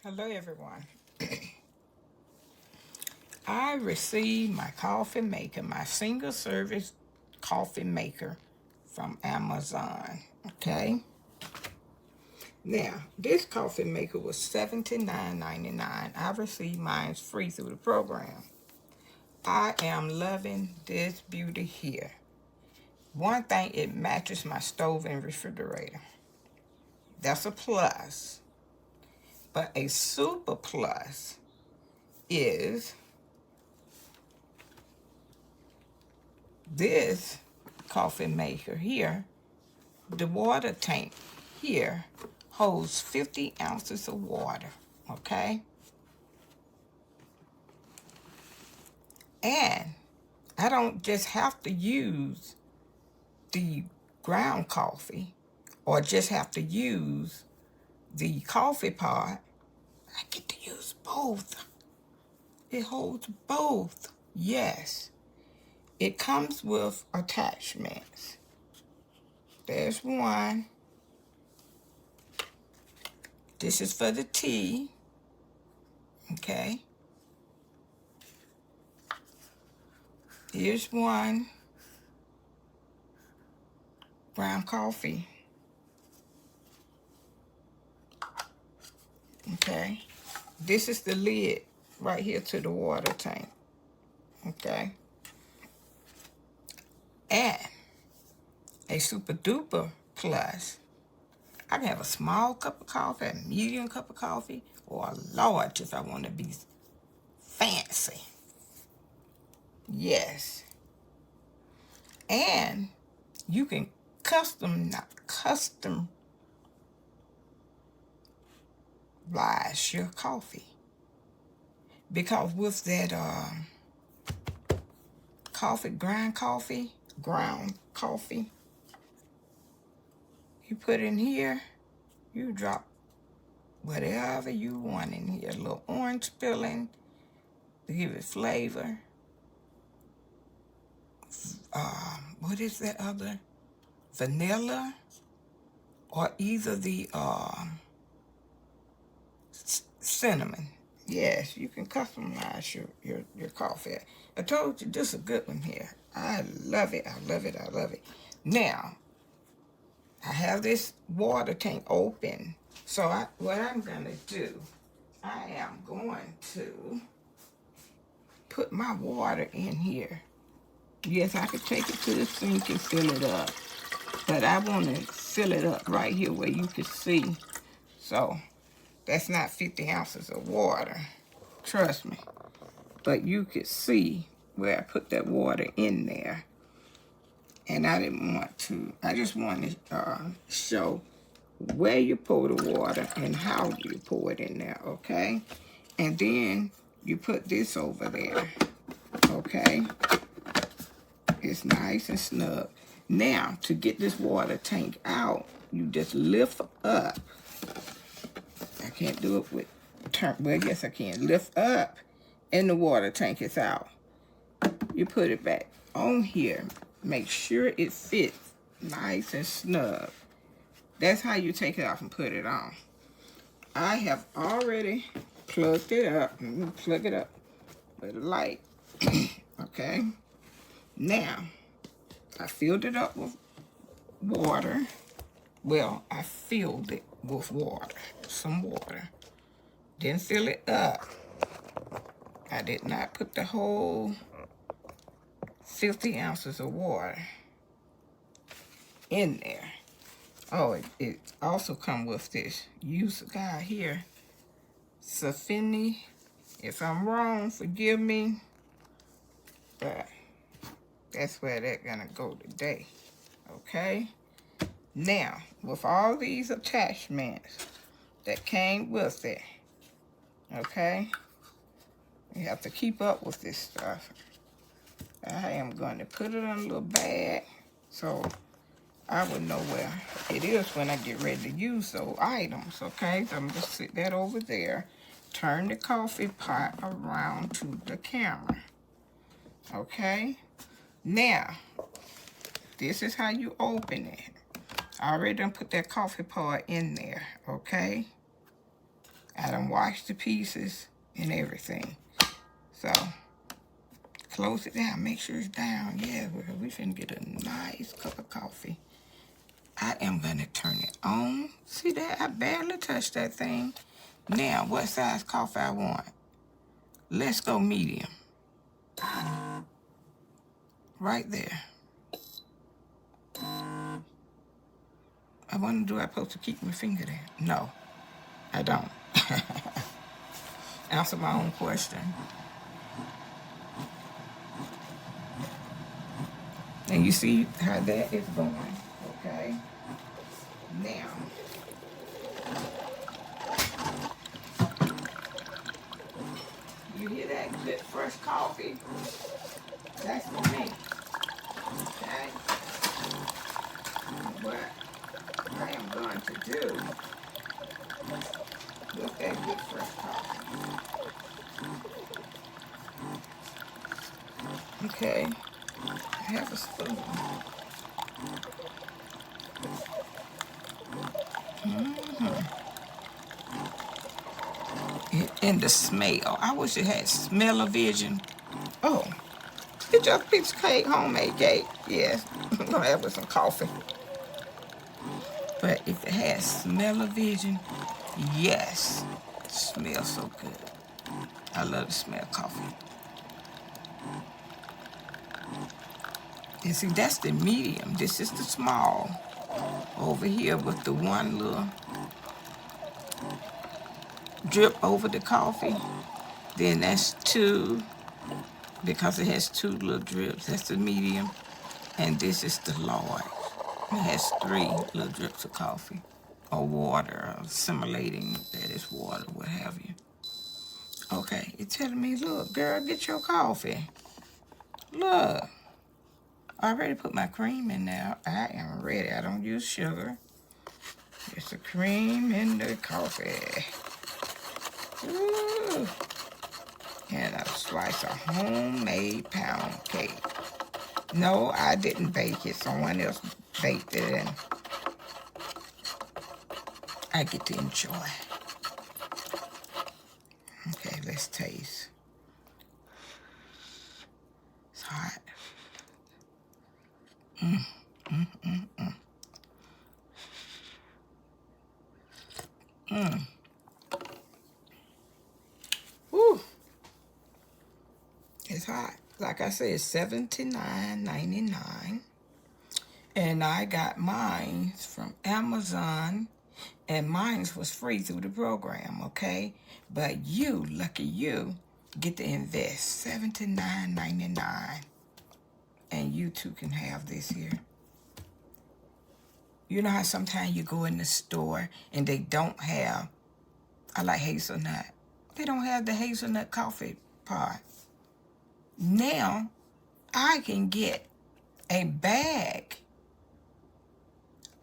Hello everyone. I received my coffee maker, my single service coffee maker from Amazon. Okay. Now, this coffee maker was $79.99. I received mine free through the program. I am loving this beauty here. One thing, it matches my stove and refrigerator. That's a plus. But a super plus is this coffee maker here. The water tank here holds 50 ounces of water, okay? And I don't just have to use the ground coffee or just have to use the coffee pot. I get to use both. It holds both. Yes. It comes with attachments. There's one. This is for the tea. Okay. Here's one. Ground coffee. Okay. This is the lid right here to the water tank. Okay. And a super duper plus. I can have a small cup of coffee, a medium cup of coffee, or a large if I want to be fancy. Yes. And you can customize your coffee. Because with that ground coffee, you put in here, you drop whatever you want in here. A little orange peeling to give it flavor. What is that other? Vanilla, or either the cinnamon. Yes, you can customize your coffee. I told you this is a good one here. I love it. I love it. I love it. Now, I have this water tank open. So what I'm going to do, I am going to put my water in here. Yes, I could take it to the sink and fill it up. But I want to fill it up right here where you can see. So that's not 50 ounces of water. Trust me. But you could see where I put that water in there. And I didn't want to. I just wanted to show where you pour the water and how you pour it in there, okay? And then you put this over there, okay? It's nice and snug. Now, to get this water tank out, you just lift up. I can't do it with well, yes I can. Lift up, and the water tank is out. You put it back on here. Make sure it fits nice and snug. That's how you take it off and put it on. I have already plugged it up. Plug it up with a light. Okay. Now, I filled it up with water. Well, I filled it with water. Some water. Didn't fill it up. I did not put the whole 50 ounces of water in there. Oh, it also come with this user guide here. SiFENE. If I'm wrong, forgive me. But that's where they're gonna go today. Okay? Now, with all these attachments that came with it, okay? You have to keep up with this stuff. I am going to put it in a little bag so I would know where it is when I get ready to use those items, okay? So I'm going to sit that over there. Turn the coffee pot around to the camera, okay? Now, this is how you open it. I already done put that coffee pot in there, okay? I done washed the pieces and everything. So, close it down. Make sure it's down. Yeah, we finna get a nice cup of coffee. I am gonna turn it on. See that? I barely touched that thing. Now, what size coffee I want? Let's go medium. Right there. I wonder, do I supposed to keep my finger there? No, I don't. Answer my own question. And you see how that is going, okay? Now, you hear that good fresh coffee? That's for me, okay? What I am going to do with that good fresh coffee. Okay, I have a spoon. And the smell. I wish it had smell-o-vision. Oh, it's just a piece of cake, homemade cake. Yes, I'm gonna have with some coffee. But if it has smell-o-vision, yes, it smells so good. I love the smell of coffee. And see, that's the medium. This is the small. Over here with the one little drip over the coffee. Then that's two, because it has two little drips. That's the medium. And this is the large. It has three little drips of coffee or water, or assimilating that is water, what have you. Okay, it's telling me, look, girl, get your coffee. Look, I already put my cream in there. I am ready. I don't use sugar. It's the cream in the coffee. Ooh. And a slice of homemade pound cake. No, I didn't bake it. Someone else baked it, and I get to enjoy. Okay, let's taste. It's hot. Woo. It's hot. Like I said, it's $79.99. And I got mine from Amazon, and mine was free through the program, okay? But you, lucky you, get to invest $79.99. And you too can have this here. You know how sometimes you go in the store and they don't have, I like hazelnut. They don't have the hazelnut coffee pot. Now, I can get a bag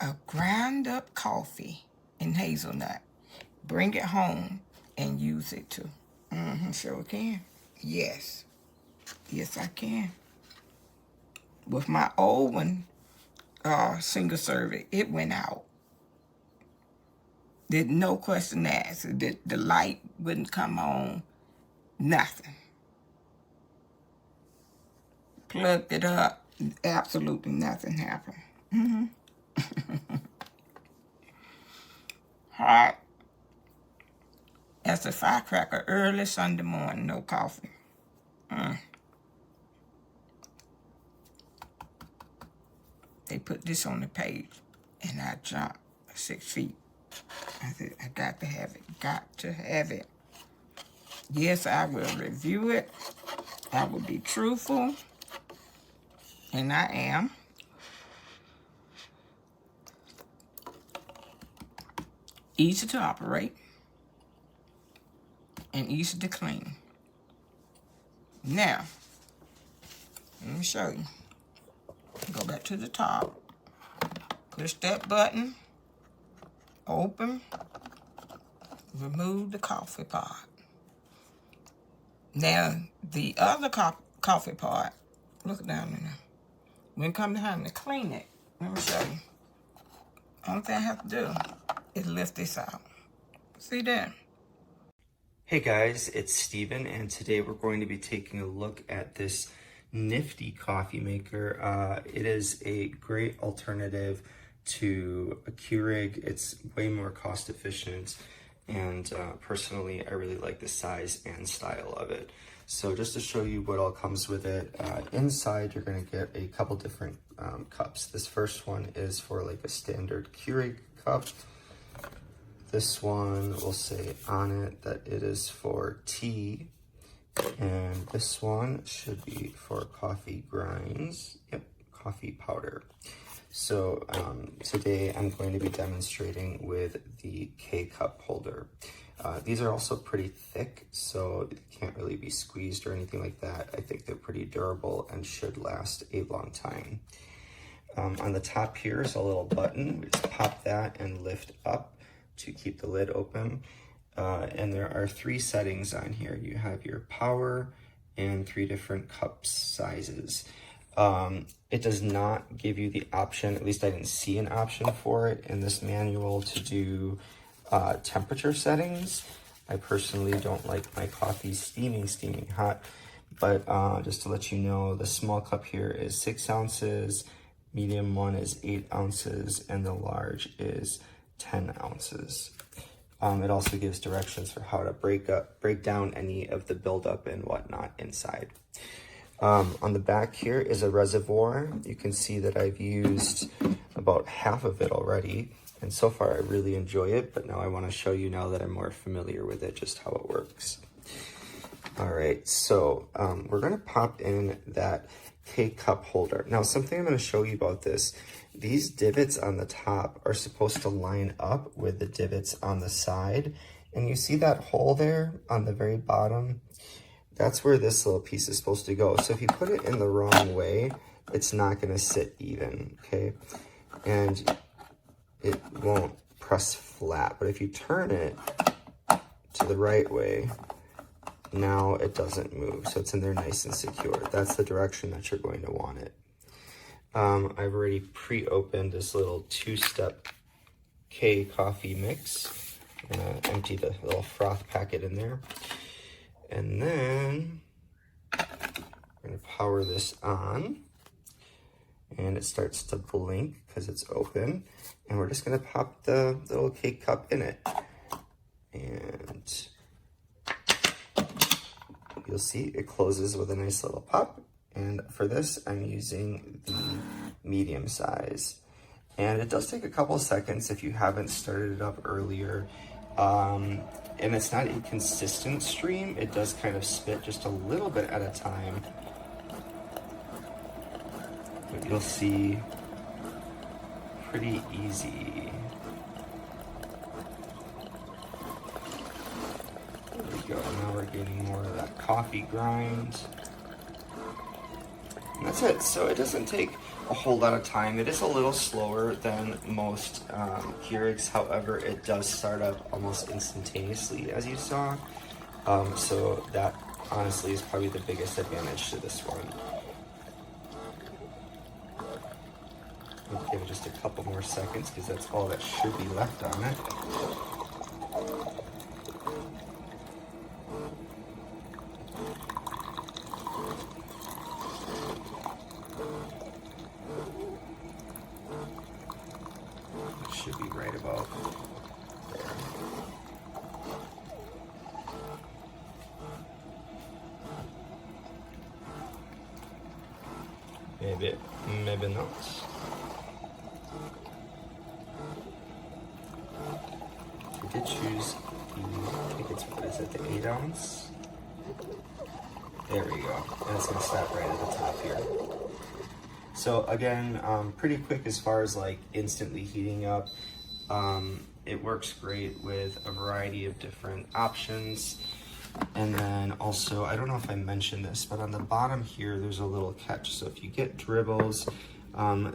of ground up coffee and hazelnut. Bring it home and use it too. Sure can. Yes. Yes, I can. With my old one, single serving, it went out. There's no question asked. The light wouldn't come on. Nothing. Plugged it up. Absolutely nothing happened. Hot as a firecracker early Sunday morning. No coffee. They put this on the page, and I jumped 6 feet. I said, I got to have it. Got to have it. Yes, I will review it. I will be truthful. And I am. Easy to operate. And easy to clean. Now, let me show you. Go back to the top. Push that button. Open. Remove the coffee pot. Now, the other coffee pot, look down in there. When it comes time to clean it, let me show you. Only thing I have to do is lift this out. See that? Hey guys, it's Steven, and today we're going to be taking a look at this nifty coffee maker. It is a great alternative to a Keurig. It's way more cost efficient, and personally I really like the size and style of it. So just to show you what all comes with it, inside you're going to get a couple different cups. This first one is for like a standard Keurig cup. This one will say on it that it is for tea, and this one should be for coffee grinds. Yep, coffee powder. So today I'm going to be demonstrating with the K-cup holder. These are also pretty thick, so it can't really be squeezed or anything like that. I think they're pretty durable and should last a long time. On the top here is a little button. We just pop that and lift up to keep the lid open. And there are 3 settings on here. You have your power and 3 different cup sizes. It does not give you the option, at least I didn't see an option for it in this manual, to do temperature settings. I personally don't like my coffee steaming hot, but just to let you know, the small cup here is 6 ounces, medium one is 8 ounces, and the large is 10 ounces. It also gives directions for how to break down any of the buildup and whatnot inside. On the back here is a reservoir. You can see that I've used about half of it already, and so far I really enjoy it, but now I want to show you, now that I'm more familiar with it, just how it works. All right, so we're going to pop in that K-cup holder. Now, something I'm going to show you about this, these divots on the top are supposed to line up with the divots on the side. And you see that hole there on the very bottom? That's where this little piece is supposed to go. So if you put it in the wrong way, it's not going to sit even, okay? And it won't press flat. But if you turn it to the right way, now it doesn't move, so it's in there nice and secure. That's the direction that you're going to want it. I've already pre-opened this little 2-step K coffee mix. I'm gonna empty the little froth packet in there. And then I'm gonna power this on, and it starts to blink because it's open. And we're just gonna pop the little K cup in it. And you'll see it closes with a nice little pop. And for this, I'm using the medium size. And it does take a couple seconds if you haven't started it up earlier. And it's not a consistent stream. It does kind of spit just a little bit at a time. But you'll see, pretty easy. There we go, now we're getting more of that coffee grind. And that's it. So it doesn't take a whole lot of time. It is a little slower than most Keurigs. However, it does start up almost instantaneously, as you saw. So that honestly is probably the biggest advantage to this one. I'll give it just a couple more seconds because that's all that should be left on it. Should be right about there. Maybe not. I did choose the, I think it's, what is it, the 8 ounce? There we go. And it's gonna stop right at the top here. So again, pretty quick as far as like instantly heating up. It works great with a variety of different options. And then also, I don't know if I mentioned this, but on the bottom here, there's a little catch. So if you get dribbles,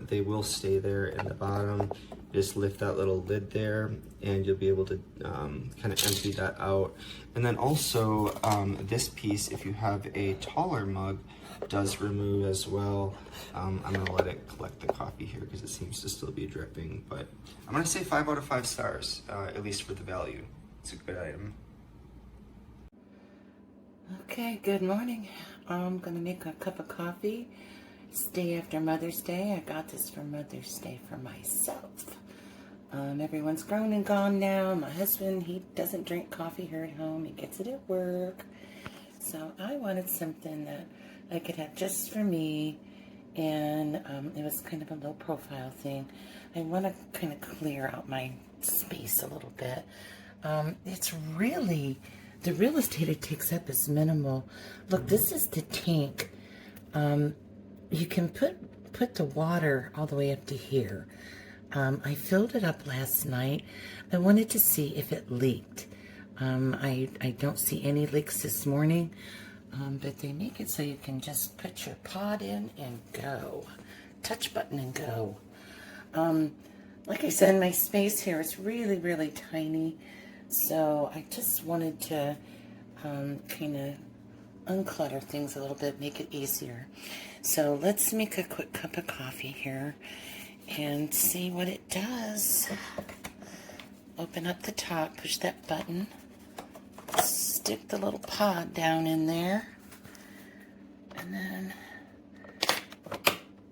they will stay there in the bottom. Just lift that little lid there and you'll be able to kind of empty that out. And then also this piece, if you have a taller mug, does remove as well. I'm gonna let it collect the coffee here because it seems to still be dripping, but I'm gonna say 5 out of 5 stars, at least for the value. It's a good item. Okay, good morning. I'm gonna make a cup of coffee. It's day after Mother's Day. I got this for Mother's Day for myself. Everyone's grown and gone now. My husband, he doesn't drink coffee here at home. He gets it at work. So I wanted something that I could have just for me. And it was kind of a low profile thing. I want to kind of clear out my space a little bit. It's really, the real estate it takes up is minimal. Look, this is the tank. You can put the water all the way up to here. I filled it up last night. I wanted to see if it leaked. I don't see any leaks this morning, but they make it so you can just put your pod in and go. Touch button and go. Like I said, my space here is really, really tiny. So I just wanted to kind of unclutter things a little bit, make it easier. So let's make a quick cup of coffee here and see what it does. Open up the top, push that button, stick the little pod down in there, and then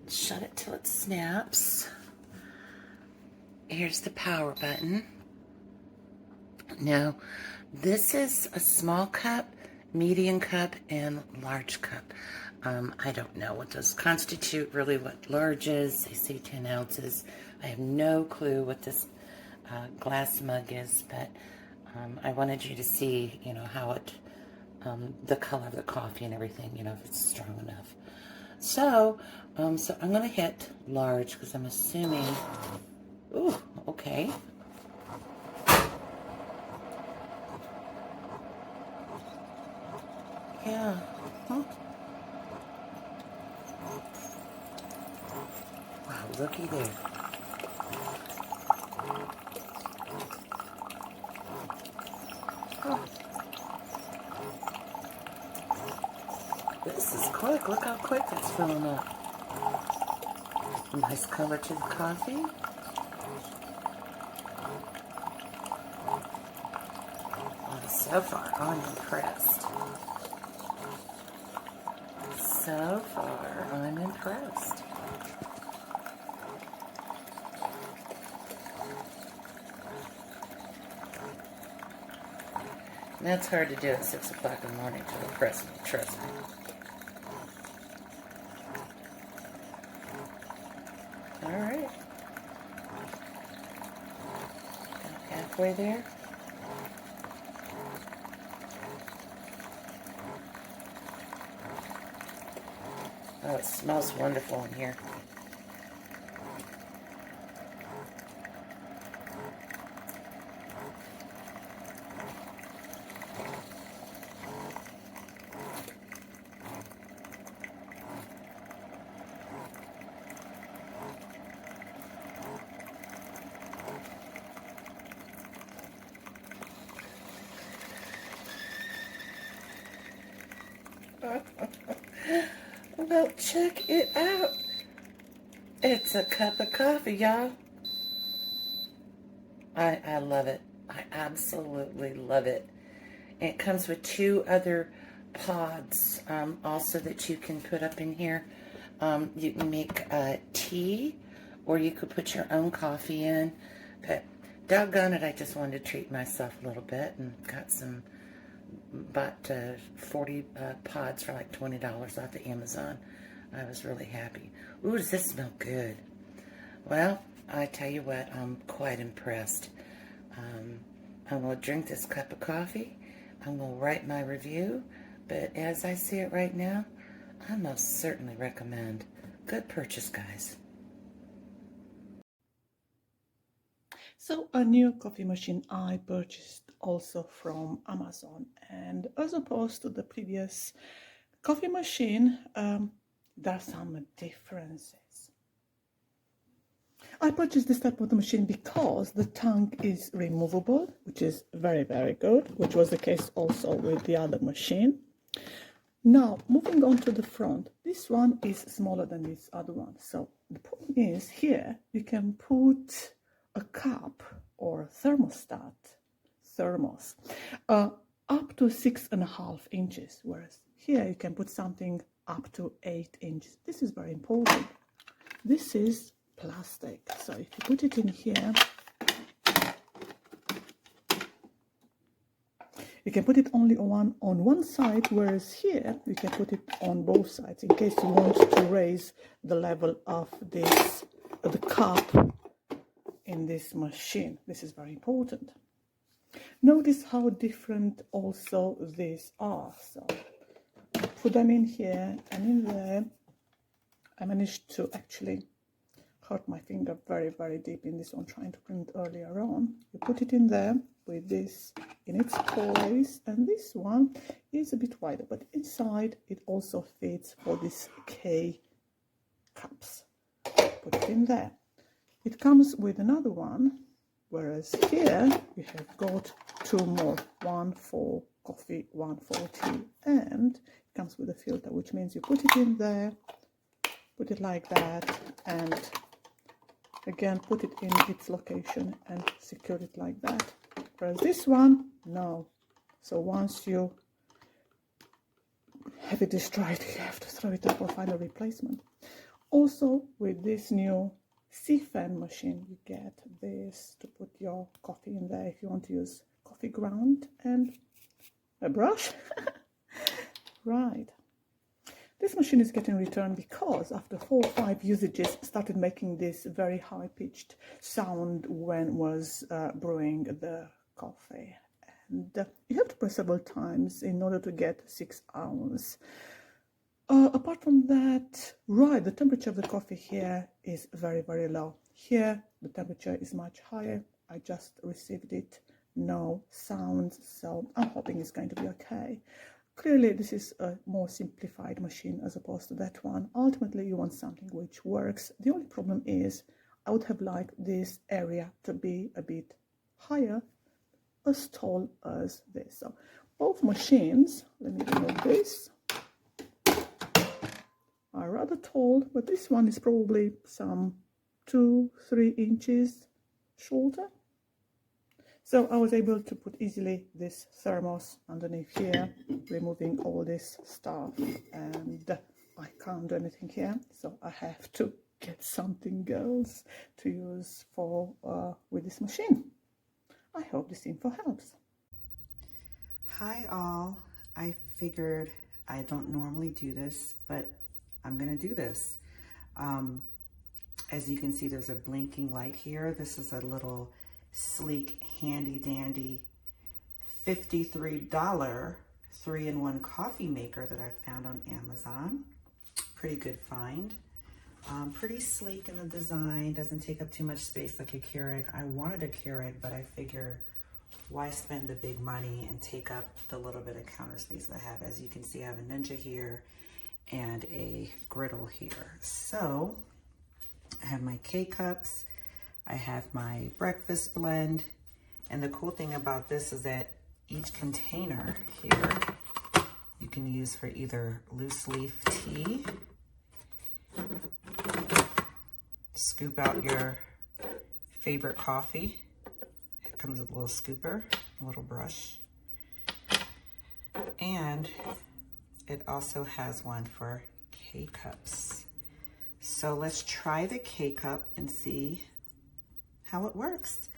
shut it till it snaps. Here's the power button. Now, this is a small cup, medium cup, and large cup. I don't know what those constitute, really what large is. They say 10 ounces. I have no clue what this glass mug is, but I wanted you to see, you know, how it, the color of the coffee and everything, you know, if it's strong enough. So, so I'm going to hit large because I'm assuming, ooh, okay. Yeah. Huh. Wow, looky there. Oh. This is quick. Look how quick it's filling up. Nice color to the coffee. Oh, so far, I'm impressed. So far, I'm impressed. And that's hard to do at 6 o'clock in the morning to impress me, trust me. All right. Halfway there. Oh, it smells wonderful in here. Well, check it out. It's a cup of coffee, y'all. I love it. I absolutely love it. And it comes with 2 other pods also that you can put up in here. You can make tea, or you could put your own coffee in. But doggone it, I just wanted to treat myself a little bit and got some, bought 40 pods for like $20 off of Amazon. I was really happy. Ooh, does this smell good? Well, I tell you what, I'm quite impressed. I'm going to drink this cup of coffee. I'm going to write my review. But as I see it right now, I most certainly recommend. Good purchase, guys. So a new coffee machine I purchased also from Amazon, and as opposed to the previous coffee machine, there are some differences. I purchased this type of machine because the tank is removable, which is very, very good, which was the case also with the other machine. Now, moving on to the front, this one is smaller than this other one. So the point is here, you can put a cup or thermos. up to 6.5 inches, whereas here you can put something up to 8 inches. This is very important. This is plastic, so if you put it in here, you can put it only on one side, whereas here you can put it on both sides in case you want to raise the level of this, the cup in this machine. This is very important. Notice how different also these are. So put them in here and in there. I managed to actually hurt my finger very, very deep in this one, trying to print earlier on. You put it in there with this in its place, and this one is a bit wider, but inside it also fits for these K cups. Put it in there. It comes with another one, whereas here we have got two more, one for coffee, one for tea, and it comes with a filter, which means you put it in there, put it like that, and again put it in its location and secure it like that. Whereas this one, no. So once you have it destroyed, you have to throw it up or find a replacement. Also, with this new SiFENE machine, you get this to put your coffee in there if you want to use coffee ground and a brush. Right. This machine is getting returned because after 4 or 5 usages started making this very high-pitched sound when was brewing the coffee. And you have to press several times in order to get 6 ounce. Apart from that, right, the temperature of the coffee here is very, very low. Here, the temperature is much higher. I just received it. No sounds, so I'm hoping it's going to be okay. Clearly, this is a more simplified machine as opposed to that one. Ultimately, you want something which works. The only problem is I would have liked this area to be a bit higher, as tall as this. So both machines, let me remove this, are rather tall, but this one is probably some 2-3 inches shorter. So I was able to put easily this thermos underneath here, removing all this stuff, and I can't do anything here, so I have to get something else to use for with this machine. I hope this info helps. Hi all. I figured I don't normally do this, but I'm gonna do this. As you can see, there's a blinking light here. This is a little sleek, handy dandy $53 3-in-1 coffee maker that I found on Amazon. Pretty good find. Pretty sleek in the design, doesn't take up too much space like a Keurig. I wanted a Keurig, but I figure why spend the big money and take up the little bit of counter space that I have. As you can see, I have a Ninja here and a griddle here. So I have my K-cups, I have my breakfast blend, and the cool thing about this is that each container here you can use for either loose leaf tea, scoop out your favorite coffee. It comes with a little scooper, a little brush, and it also has one for K-cups. So let's try the K-cup and see how it works.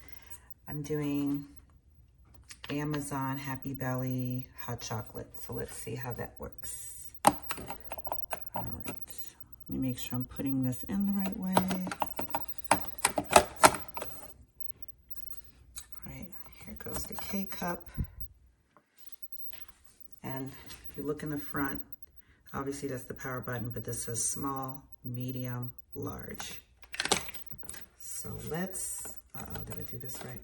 I'm doing Amazon Happy Belly hot chocolate. So let's see how that works. All right, let me make sure I'm putting this in the right way. All right, here goes the K-cup. And if you look in the front, obviously that's the power button, but this says small, medium, large. So let's, did I do this right?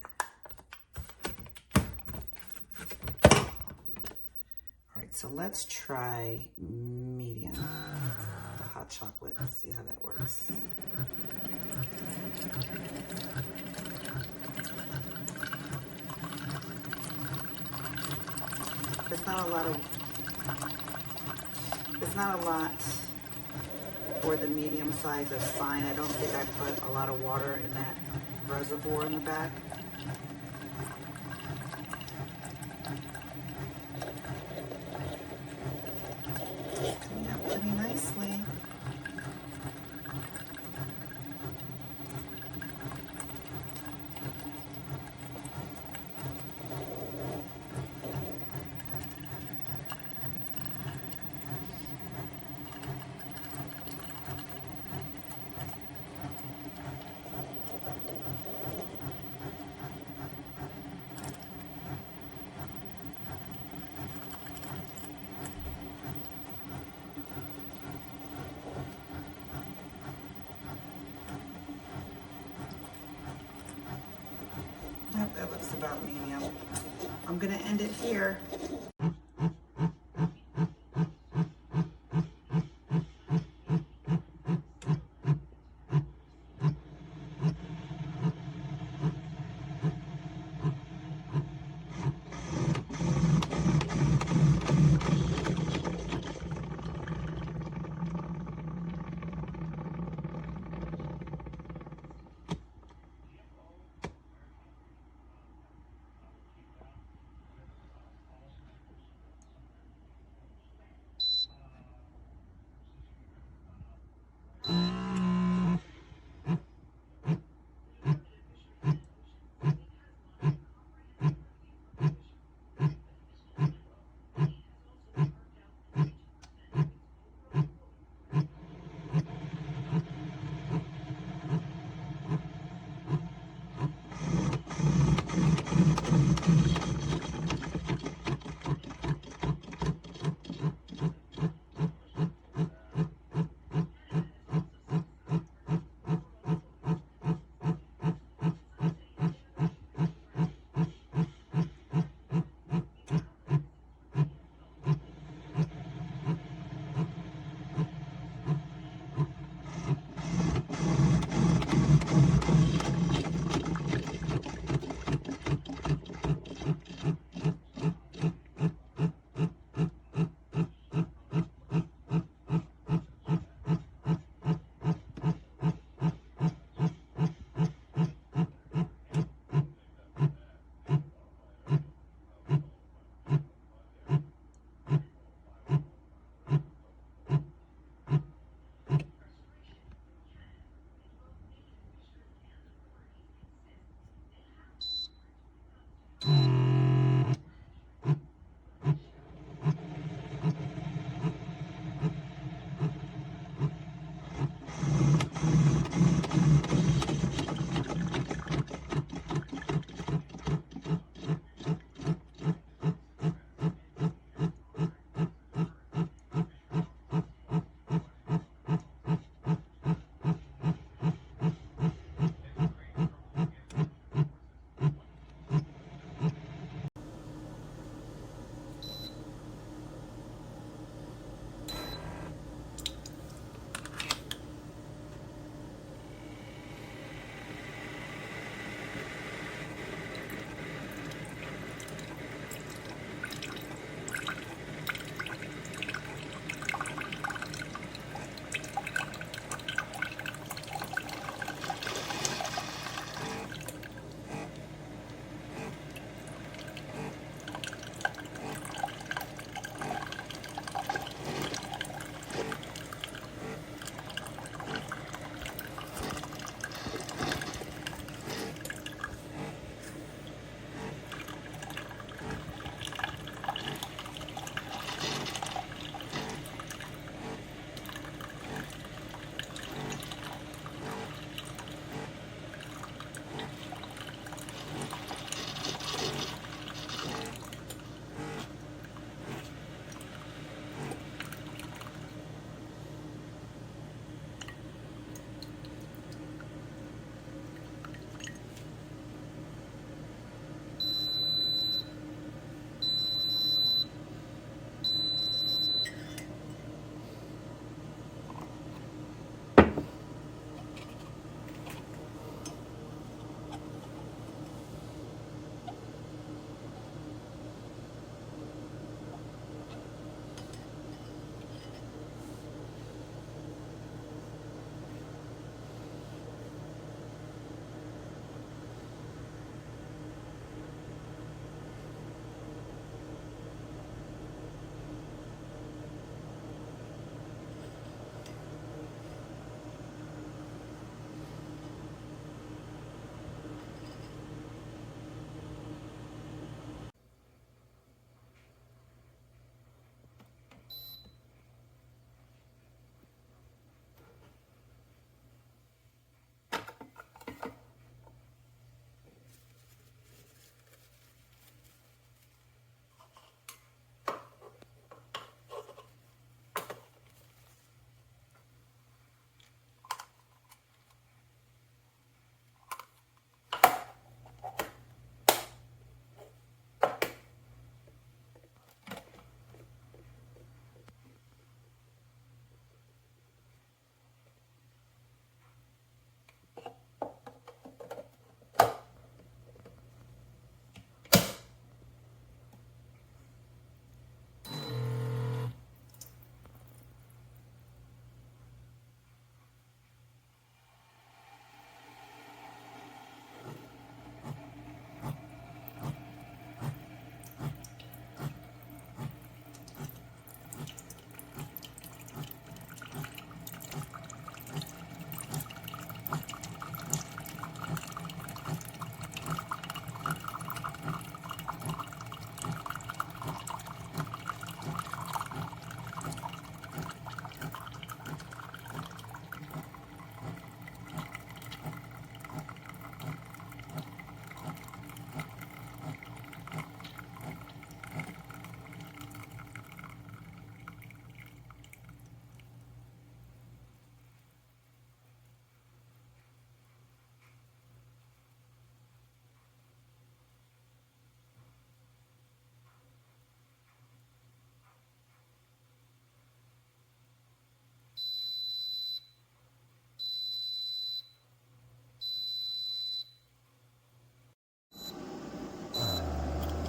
All right, so let's try medium, the hot chocolate, let's see how that works. There's not a lot for the medium size. That's fine. I don't think I put a lot of water in that reservoir in the back. about medium. I'm gonna end it here.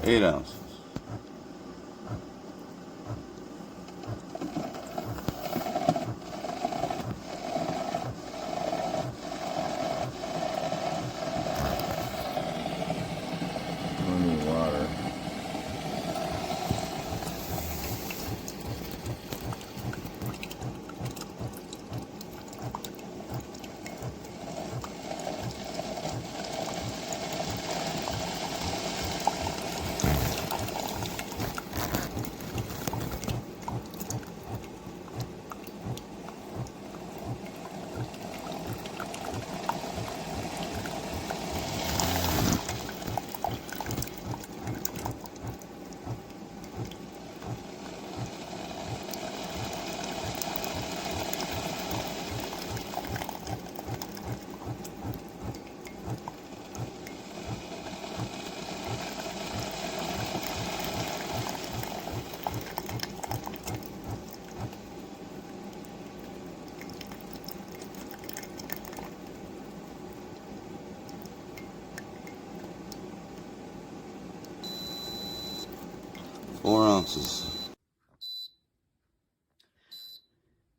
8 ounces. Plenty of water. Four ounces.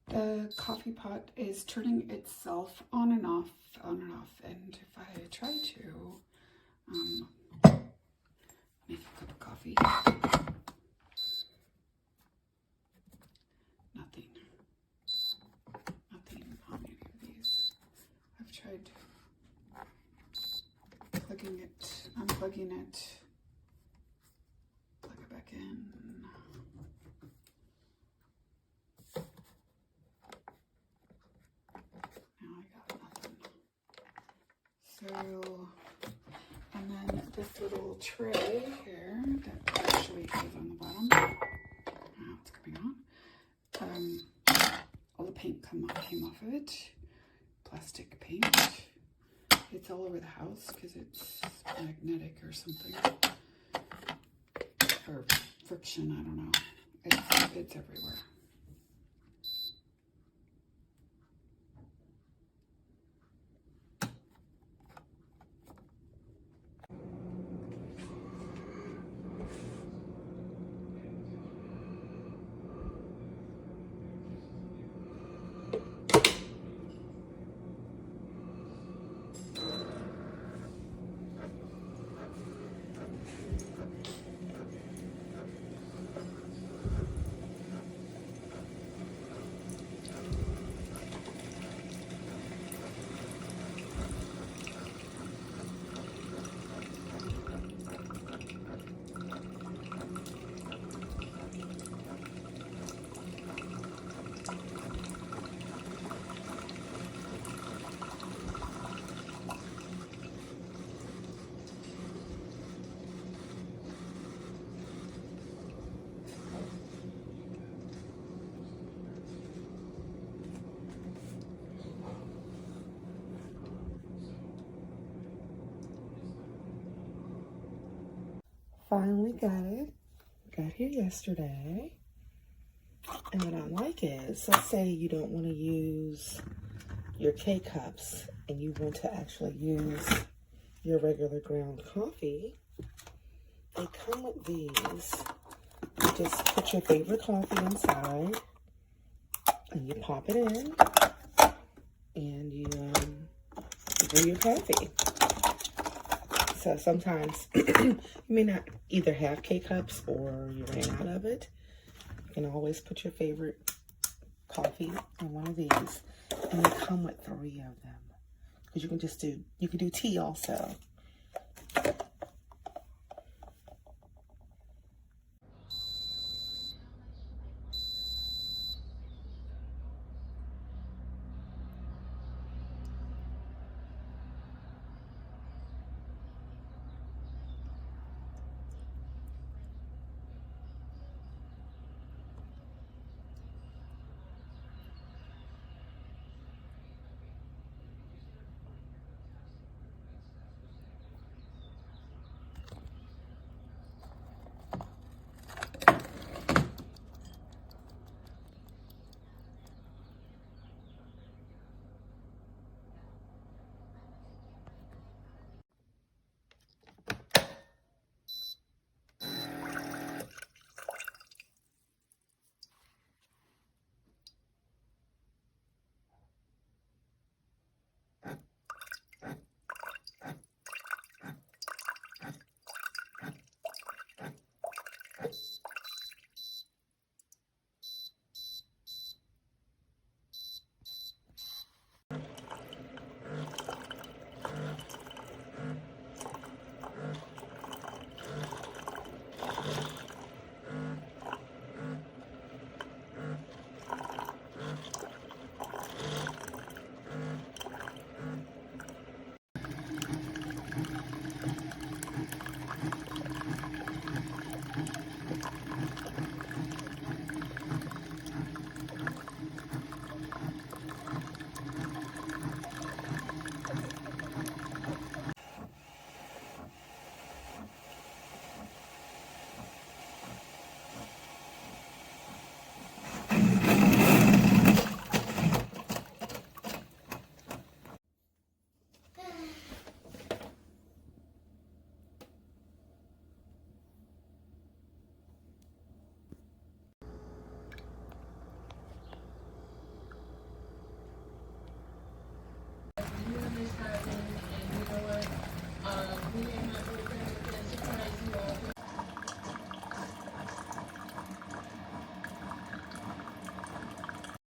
The coffee pot is turning itself on and off, and if I try to make a cup of coffee, nothing on any of these. I've tried plugging it, unplugging it, plug it back in. Now I got nothing. So, and then this little tray here that actually is on the bottom. Now it's coming on. All the paint came off of it. Plastic paint. It's all over the house because it's magnetic or something. Or friction, I don't know. It's everywhere. Finally got it. Got here yesterday. And what I like is, let's say you don't want to use your K-cups and you want to actually use your regular ground coffee. They come with these. You just put your favorite coffee inside and you pop it in and you brew your coffee. So sometimes you may not either have K-cups or you ran out of it. You can always put your favorite coffee in one of these. And they come with 3 of them. Because you can do tea also. advertising, and you know what? We may not do it